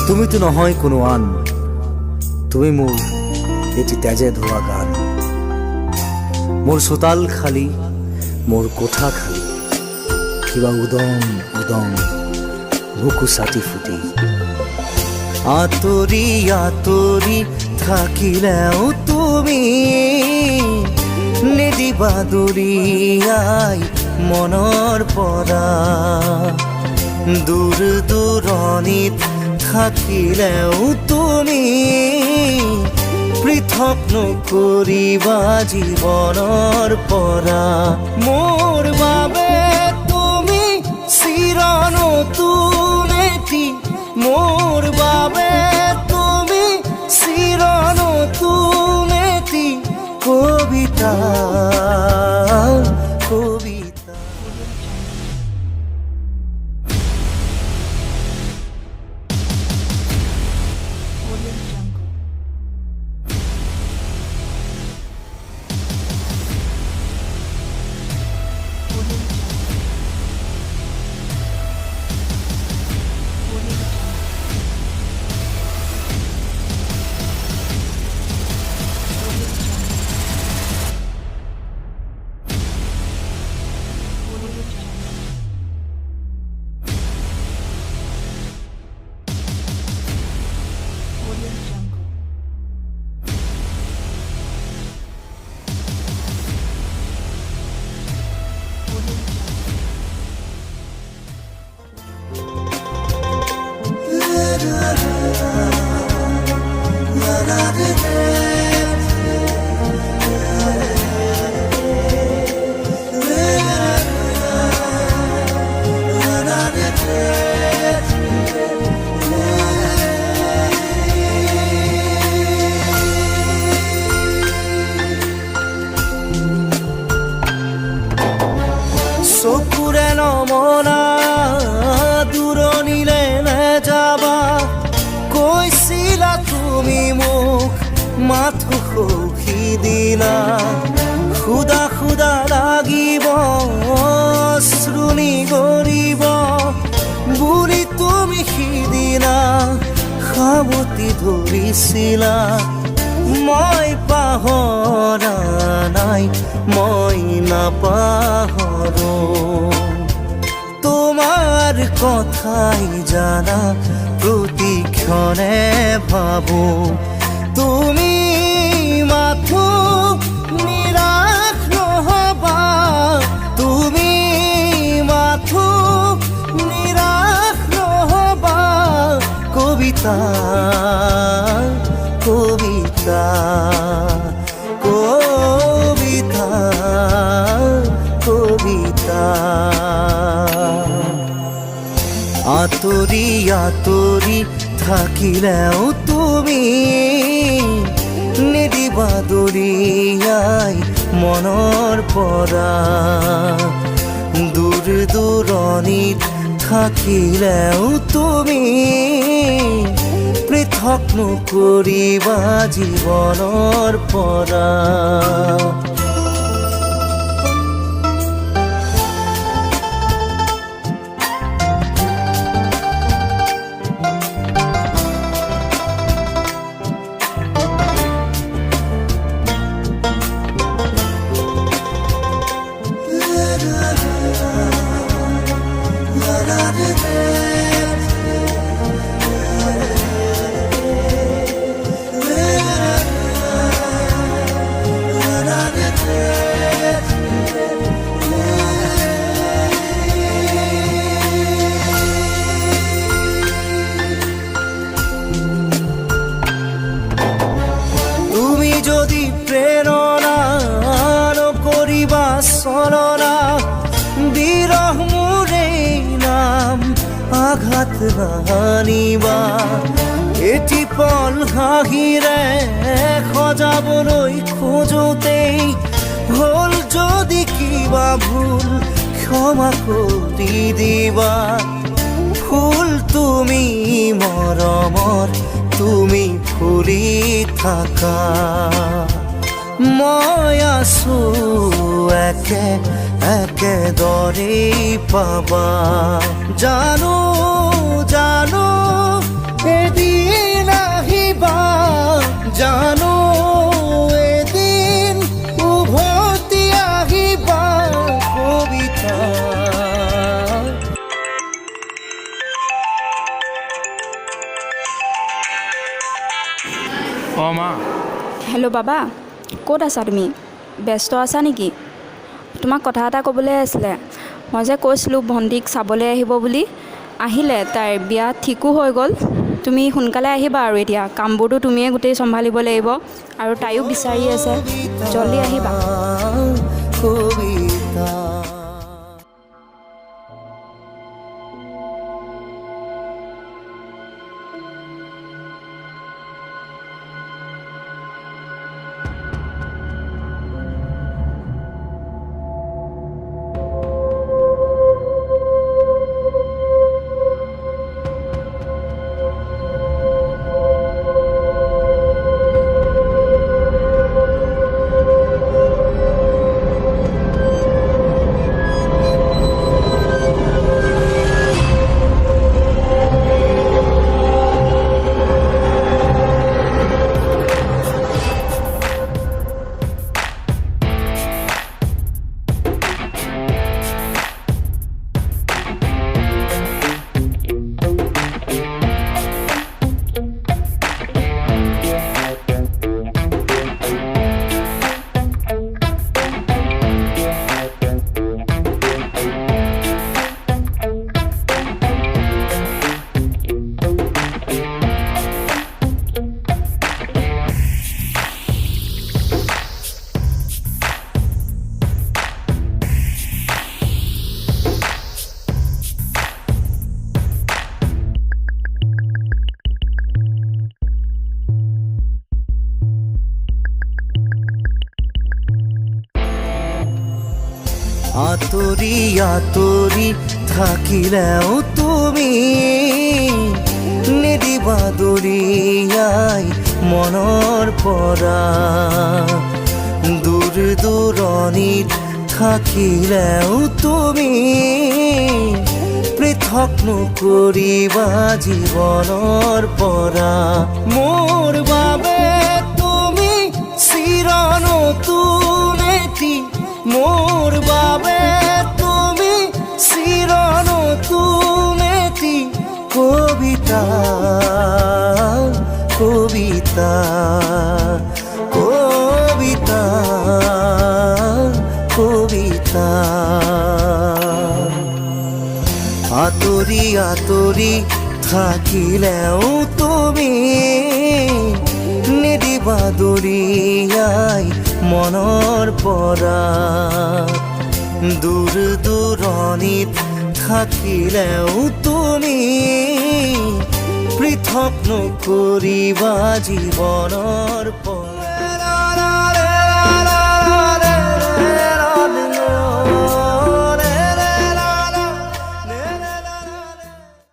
তুমি তো নহয় কোনো আন, তুমি মোৰ এটি তেজে ধোৱা গান। মোৰ চোতাল খালী, মোৰ কোঠা খালী, কিবা উদম উদম বুকু চাটি ফুটি। আঁতৰি আঁতৰি থাকিলেও তুমি নিদিবা দূৰিয়াই মনৰ পৰা। দূৰ দূৰণিত থাকিলেও তুমি পৃথক নকৰিবা জীৱনৰ পৰা। মোৰ বাবে তুমি চিৰ নতুন এটি, মোৰ বাবে তুমি চিৰ নতুন এটি কবিতা কবিতা। চকুৰে নমনা দূৰণিলে নেযাবা, কৈছিলা তুমি মোক মাথো সখি দিলা। খুদা খুদা লাগিব শ্ৰুণি গৰিব বুলি তুমি সিদিনা সাৱটি ধৰিছিলা। মই পাহৰা নাই, মই নাপাহৰো তোমাৰ কথাই জানা প্ৰতিক্ষণে ভাবো। তুমি মাথো নিৰাশ নহবা, তুমি মাথো নিৰাশ নহবা। কবিতা কবিতা কবিতা কবিতা। আঁতৰি আঁতৰি থাকিলেও তুমি নিদিবা দূৰিয়াই মনৰ পৰা। দূৰ দূৰণিত থাকিলেও তুমি পৃথক নকৰিবা জীৱনৰ পৰা। ছলনা বিৰহ মোৰে নাম আঘাত নানিবা। এটি পল হাঁহিৰে সজাবলৈ খোজোতেই কিবা ভুল ক্ষমা কৰি দিবা ফুল তুমি মৰমৰ তুমি ফুলি থাকা মই আছো একে একেদৰে পাবা জানো জানো এদিন আহিবা জানো এদিন উভতি আহিবা কবিতা অঁ মা। হেল্ল' বাবা, ক'ত আছা তুমি? ব্যস্ত আছা নেকি? তোমাক কথা এটা ক'বলৈ আছিলে। মই যে কৈছিলোঁ ভণ্টিক চাবলৈ আহিব বুলি, আহিলে, তাইৰ বিয়া ঠিকো হৈ গ'ল। তুমি সোনকালে আহিবা আৰু এতিয়া কামবোৰতো তুমিয়ে গোটেই চম্ভালিব লাগিব আৰু তাইও বিচাৰি আছে, জল্দি আহিবা। কবিতা আঁতৰি আঁতৰি থাকিলেও তুমি নিদিবা দৰিয়াই মনৰ পৰা দূৰ দূৰণিত থাকিলেও তুমি পৃথক নকৰিবা জীৱনৰ পৰা মোৰ বাবে তুমি চিৰ নতুন এটি মোৰ বাবে তুমি চিৰ নতুন এটি কবিতা কবিতা কবিতা কবিতা আঁতৰি আঁতৰি থাকিলেও তুমি নিদিবা দৰিয়াই মনৰ পৰা দূৰ দূৰণিত থাকিলেও তুমি পৃথক নকৰিবা জীৱনৰ পৰা